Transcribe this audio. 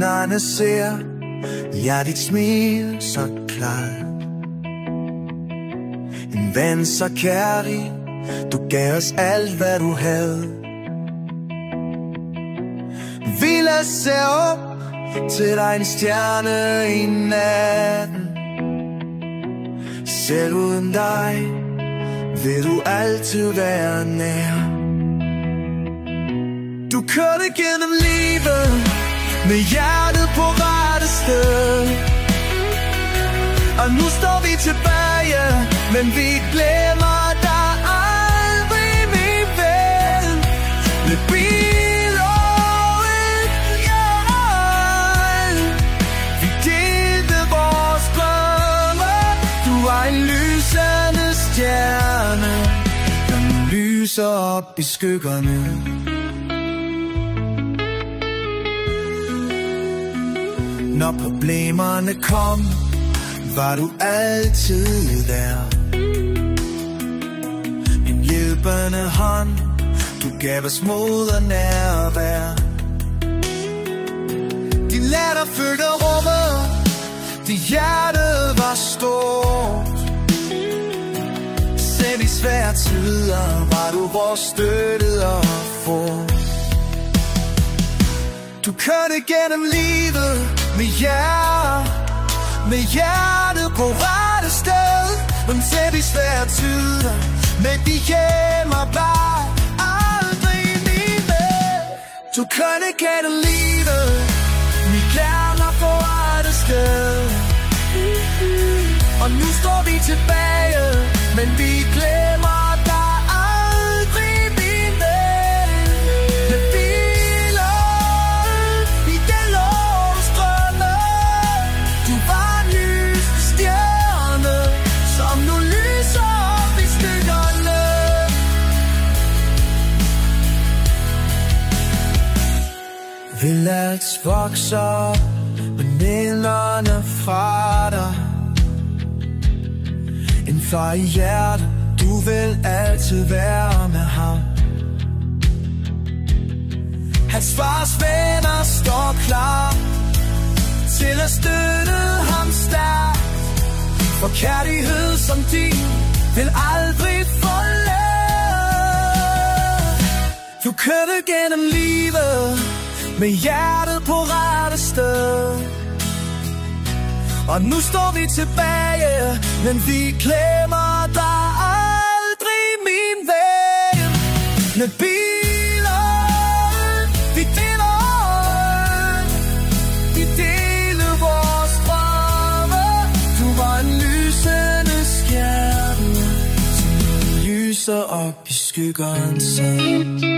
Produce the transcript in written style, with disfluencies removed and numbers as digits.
stjernerne ser jeg dit smil så klart. En ven så kærlig, du gav os alt hvad du havde. Vi lader se op til dig, en stjerne i natten. Selv uden dig vil du altid være nær. Du kørte gennem livet med hjertet på rette sted. Og nu står vi tilbage, men vi glemmer dig aldrig, min ven. Med bil og et hjerte, vi delte vores drømme. Du var en lysende stjerne, der lyser op i skyggerne. Når problemerne kom, var du altid der. En hjælpende hånd, du gav os mod og nærvær. Din latter fyldte rummet, dit hjerte var stort. Selv i svære tider var du vores støtte og fort. Du kørte gennem livet med hjertet på rette sted. Men selv i svære tider, med de hjemmer bare aldrig min ven. Du kørte gennem livet, vi glemmer på rette sted. Og nu står vi tilbage, men vi glemmer dig aldrig, min ven. Med biler i den låsstrømme, du var en lys stjerne, som nu lyser op i stykkerne. Vil alt vokse op med minderne fra dig. En far i hjertet, du vil altid være med ham. Hans fars venner står klar til at støtte ham stærkt. For kærlighed som din vil aldrig forlade. Du kørte gennem livet med hjertet på rette sted. Og nu står vi tilbage, men vi glemmer dig aldrig, min ven. Med biler, vi deler vores drømme. Du var en lysende stjerne, som lyser op i skyggerne.